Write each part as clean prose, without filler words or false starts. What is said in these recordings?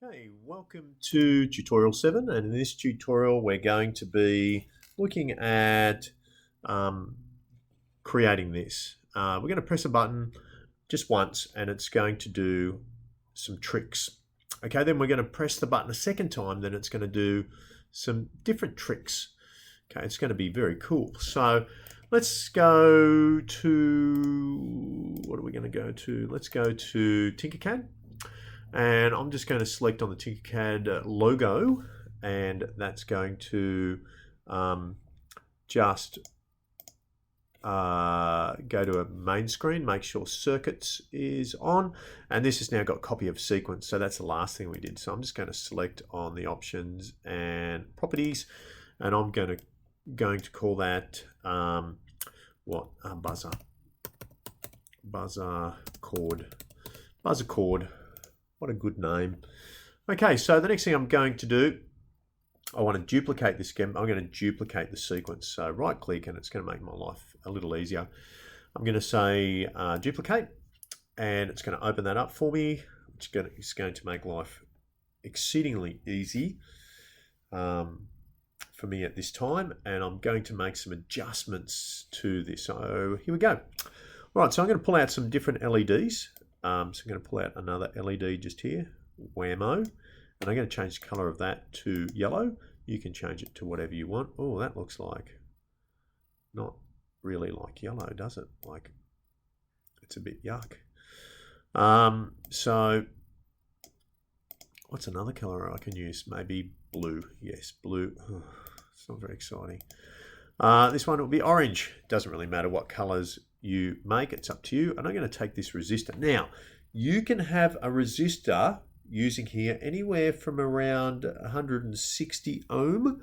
Okay, welcome to tutorial 7, and in this tutorial we're going to be looking at creating this. We're going to press a button just once and it's going to do some tricks. Okay, then we're going to press the button a second time, then it's going to do some different tricks. Okay, it's going to be very cool. So let's go to, what are we going to go to? Let's go to Tinkercad. And I'm just going to select on the Tinkercad logo, and that's going to just go to a main screen, make sure circuits is on, and this has now got copy of sequence, so that's the last thing we did. So I'm just going to select on the options and properties, and I'm going to call that buzzer chord. What a good name. Okay, so the next thing I'm going to do, I want to duplicate this again. I'm going to duplicate the sequence. So right click and it's going to make my life a little easier. I'm going to say duplicate, and it's going to open that up for me. It's going to make life exceedingly easy for me at this time, and I'm going to make some adjustments to this. So here we go. All right, so I'm going to pull out some different LEDs. So I'm going to pull out another LED just here, whammo, and I'm going to change the color of that to yellow. You can change it to whatever you want. Oh, that looks like not really like yellow, does it? Like it's a bit yuck. So what's another color I can use? Maybe blue. Yes, blue. Oh, it's not very exciting. This one will be orange. Doesn't really matter what colors you make, it's up to you. And I'm going to take this resistor. Now, you can have a resistor using here anywhere from around 160 ohm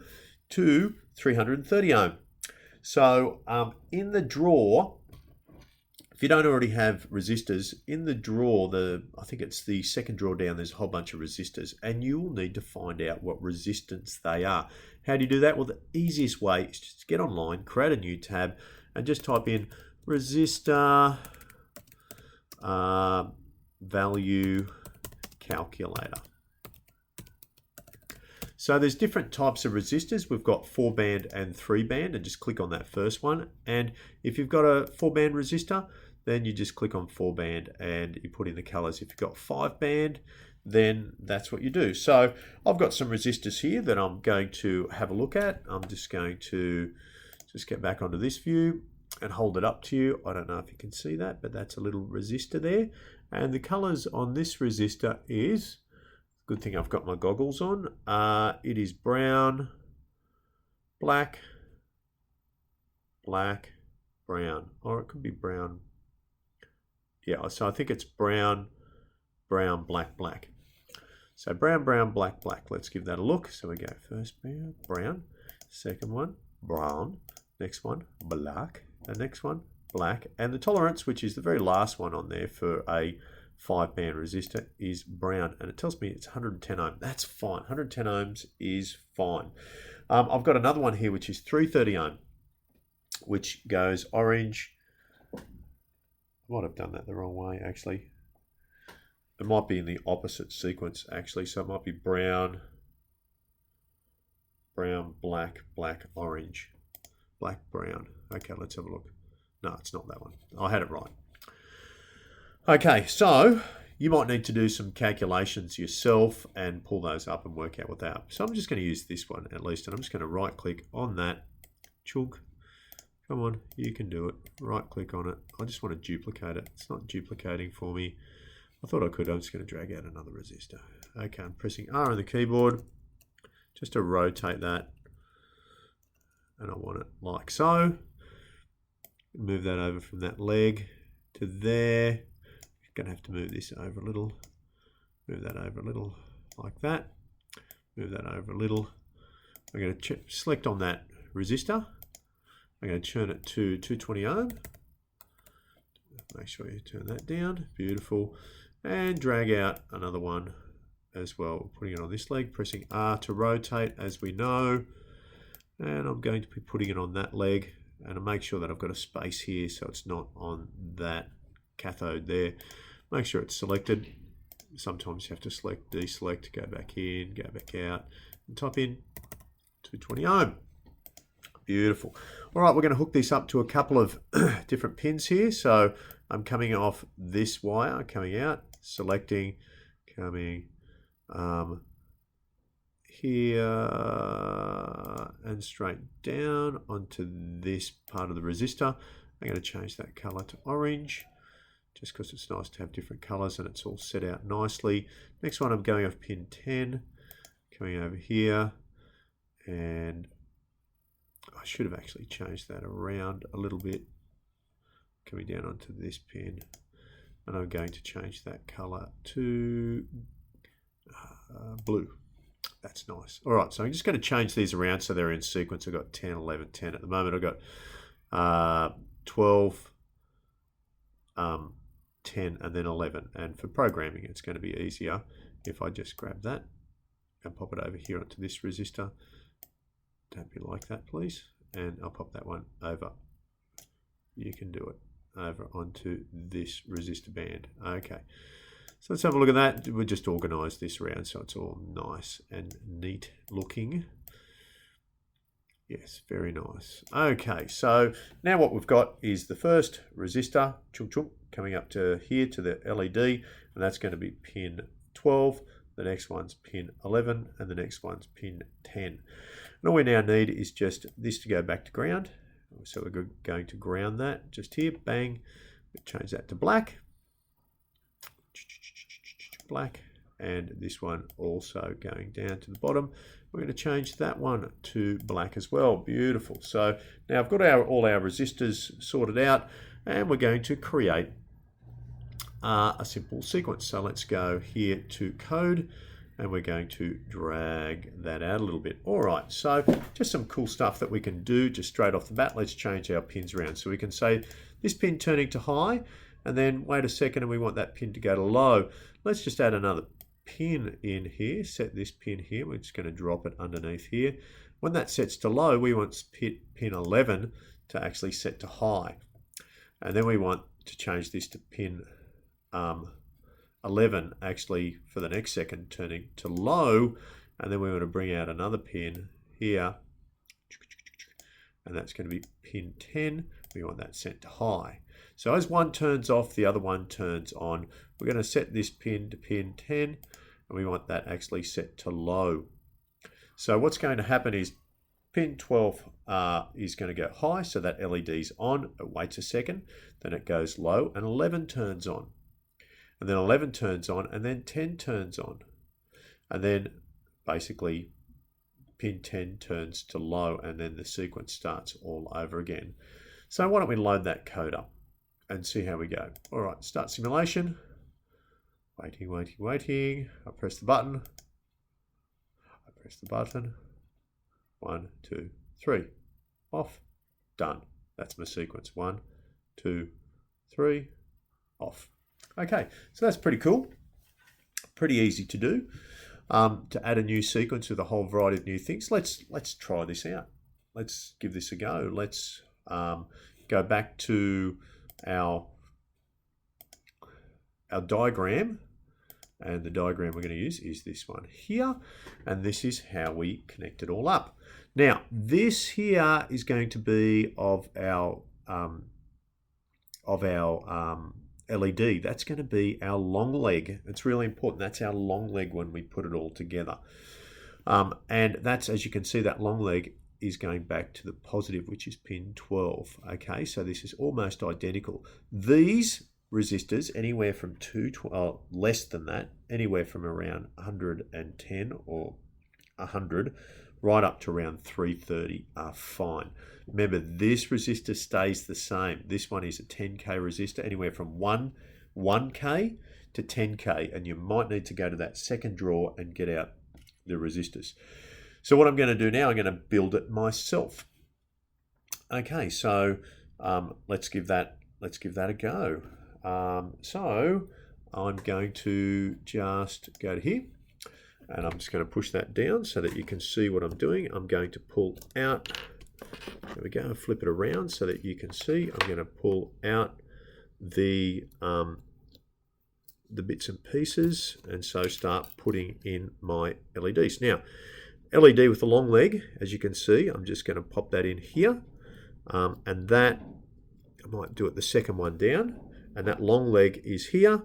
to 330 ohm. So in the drawer, if you don't already have resistors, in the drawer, I think it's the second drawer down, there's a whole bunch of resistors, and you will need to find out what resistance they are. How do you do that? Well, the easiest way is just to get online, create a new tab, and just type in resistor value calculator. So there's different types of resistors. We've got 4-band and 3-band, and just click on that first one. And if you've got a 4-band resistor, then you just click on 4-band and you put in the colors. If you've got 5-band, then that's what you do. So I've got some resistors here that I'm going to have a look at. I'm just going to just get back onto this view and hold it up to you. I don't know if you can see that, but that's a little resistor there. And the colors on this resistor is, good thing I've got my goggles on, it is brown, black, black, brown, or it could be brown. Yeah, so I think it's brown, brown, black, black. So brown, brown, black, black. Let's give that a look. So we go first brown, second one, brown, next one, black, the next one, black, and the tolerance, which is the very last one on there for a 5-band resistor, is brown, and it tells me it's 110 ohm. That's fine. 110 ohms is fine. I've got another one here which is 330 ohm, which goes orange. I might have done that the wrong way actually. It might be in the opposite sequence actually, so it might be brown, brown, black, black, orange, black, brown. Okay, let's have a look. No, it's not that one. I had it right. Okay, so you might need to do some calculations yourself and pull those up and work out what they are. So I'm just going to use this one at least, and I'm just going to right click on that. Chunk. Come on, you can do it. Right click on it. I just want to duplicate it. It's not duplicating for me. I thought I could. I'm just going to drag out another resistor. Okay, I'm pressing R on the keyboard just to rotate that. And I want it like so. Move that over from that leg to there. Going to have to move this over a little. Move that over a little like that. Move that over a little. I'm going to select on that resistor. I'm going to turn it to 220 ohm. Make sure you turn that down. Beautiful. And drag out another one as well. Putting it on this leg, pressing R to rotate as we know. And I'm going to be putting it on that leg. And I'll make sure that I've got a space here so it's not on that cathode there. Make sure it's selected. sometimes you have to select, deselect, go back in, go back out, and type in 220 ohm. Beautiful. All right, we're going to hook this up to a couple of different pins here. So I'm coming off this wire, coming out, selecting, coming here and straight down onto this part of the resistor. I'm going to change that color to orange, just because it's nice to have different colors and it's all set out nicely. Next one, I'm going off pin 10, coming over here, and I should have actually changed that around a little bit, coming down onto this pin, and I'm going to change that color to blue. That's nice. All right, so I'm just going to change these around so they're in sequence. I've got 10, 11, 10 at the moment. I've got 12, 10, and then 11. And for programming, it's going to be easier if I just grab that and pop it over here onto this resistor. Don't be like that, please. And I'll pop that one over. You can do it over onto this resistor band. Okay. So let's have a look at that. We'll just organize this around so it's all nice and neat looking. Yes, very nice. Okay, so now what we've got is the first resistor, chung chung, coming up to here to the LED, and that's going to be pin 12. The next one's pin 11, and the next one's pin 10. And all we now need is just this to go back to ground. So we're going to ground that just here, bang, change that to black. Black, and this one also going down to the bottom. We're going to change that one to black as well. Beautiful. So now I've got all our resistors sorted out, and we're going to create a simple sequence. So let's go here to code, and we're going to drag that out a little bit. All right, so just some cool stuff that we can do just straight off the bat. Let's change our pins around. So we can say this pin turning to high, and then wait a second and we want that pin to go to low. Let's just add another pin in here, set this pin here. We're just going to drop it underneath here. When that sets to low, we want pin 11 to actually set to high. And then we want to change this to pin 11 actually for the next second turning to low. And then we want to bring out another pin here. And that's going to be pin 10. We want that set to high. So as one turns off, the other one turns on. We're going to set this pin to pin 10, and we want that actually set to low. So what's going to happen is pin 12 is going to go high, so that LED's on. It waits a second, then it goes low, and 11 turns on. And then 11 turns on, and then 10 turns on. And then basically pin 10 turns to low, and then the sequence starts all over again. So why don't we load that code up and see how we go. All right, start simulation. Waiting, waiting, waiting. I press the button. I press the button. 1, 2, 3. Off. Done. That's my sequence. 1, 2, 3. Off. Okay, so that's pretty cool. Pretty easy to do. To add a new sequence with a whole variety of new things. Let's try this out. Let's give this a go. Let's go back to our diagram, and the diagram we're going to use is this one here, and this is how we connect it all up. Now this here is going to be of our LED. That's going to be our long leg. It's really important. That's our long leg when we put it all together, and that's, as you can see, that long leg is going back to the positive, which is pin 12. Okay, so this is almost identical. These resistors, anywhere from less than that, anywhere from around 110 or 100, right up to around 330 are fine. Remember, this resistor stays the same. This one is a 10K resistor, anywhere from 1K to 10K, and you might need to go to that second drawer and get out the resistors. So what I'm going to do now, I'm going to build it myself. Okay, so let's give that a go. So I'm going to just go to here, and I'm just going to push that down so that you can see what I'm doing. I'm going to pull out. There we go. Flip it around so that you can see. I'm going to pull out the the bits and pieces, and so start putting in my LEDs. Now, LED with the long leg, as you can see, I'm just going to pop that in here, and that, I might do it the second one down, and that long leg is here.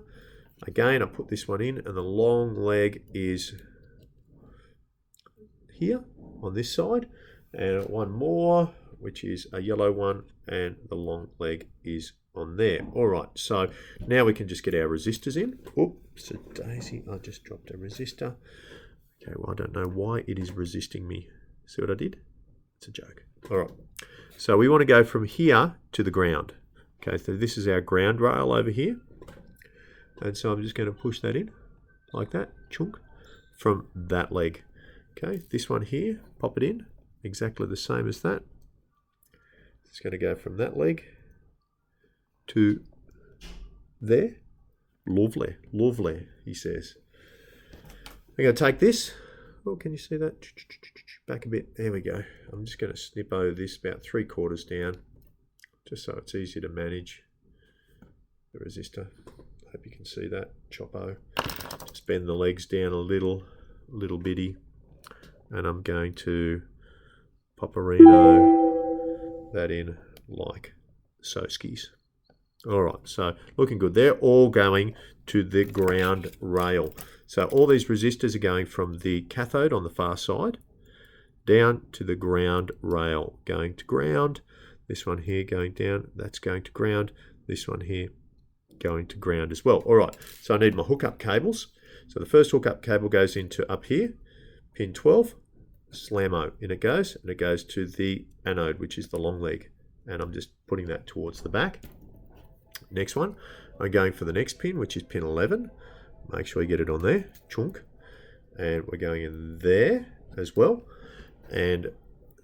Again, I put this one in, and the long leg is here on this side, and one more, which is a yellow one, and the long leg is on there. All right, so now we can just get our resistors in. Oops, a daisy, I just dropped a resistor. Okay, well, I don't know why it is resisting me. See what I did? It's a joke. All right, so we want to go from here to the ground. Okay, so this is our ground rail over here. And so I'm just going to push that in like that, chunk, from that leg. Okay, this one here, pop it in, exactly the same as that. It's going to go from that leg to there. Lovely, lovely, he says. I'm going to take this. Oh, can you see that? Back a bit. There we go. I'm just going to snip over this about 3/4 down, just so it's easier to manage the resistor. Hope you can see that. Choppo. Just bend the legs down a little bitty, and I'm going to Arduino that in like so skis. All right, so looking good. They're all going to the ground rail. So all these resistors are going from the cathode on the far side down to the ground rail, going to ground. This one here going down, that's going to ground. This one here going to ground as well. All right, so I need my hookup cables. So the first hookup cable goes into up here, pin 12, slammo, in it goes, and it goes to the anode, which is the long leg. And I'm just putting that towards the back. Next one, I'm going for the next pin, which is pin 11. Make sure you get it on there, chunk. And we're going in there as well. And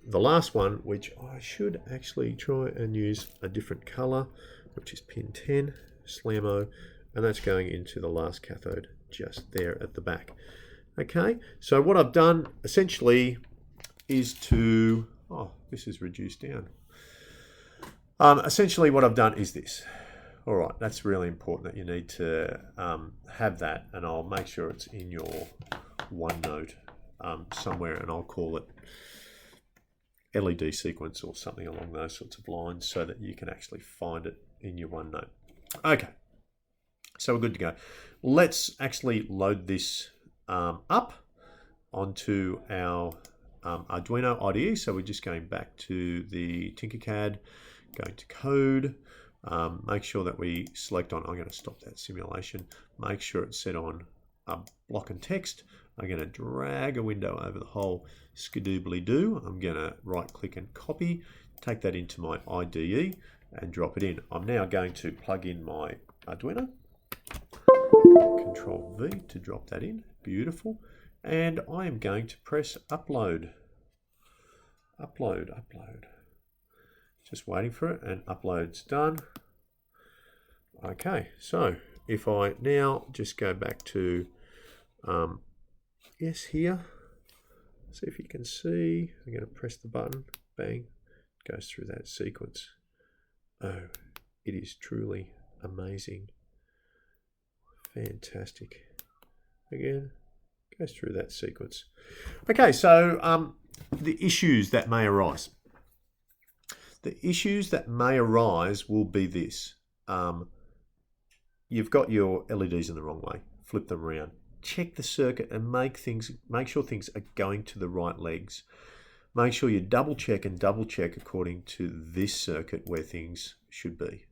the last one, which I should actually try and use a different color, which is pin 10, slammo, and that's going into the last cathode just there at the back. Okay, so what I've done essentially is to, oh, this is reduced down. Essentially what I've done is this. All right, that's really important that you need to have that, and I'll make sure it's in your OneNote somewhere, and I'll call it LED sequence or something along those sorts of lines so that you can actually find it in your OneNote. Okay, so we're good to go. Let's actually load this up onto our Arduino IDE. So we're just going back to the Tinkercad, going to code, make sure that we select on, I'm going to stop that simulation, make sure it's set on block and text. I'm going to drag a window over the whole skidoobly-doo. I'm going to right click and copy, take that into my IDE and drop it in. I'm now going to plug in my Arduino, Control V to drop that in, beautiful. And I am going to press upload. Upload. Just waiting for it, and upload's done. Okay, so if I now just go back to yes, here, see if you can see, I'm going to press the button, bang, it goes through that sequence. Oh, it is truly amazing, fantastic. Again, goes through that sequence. Okay, so the issues that may arise. The issues that may arise will be this. You've got your LEDs in the wrong way. Flip them around. Check the circuit and make sure things are going to the right legs. Make sure you double check according to this circuit where things should be.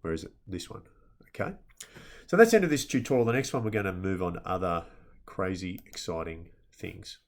Where is it? This one. Okay. So that's the end of this tutorial. The next one we're going to move on to other crazy, exciting things.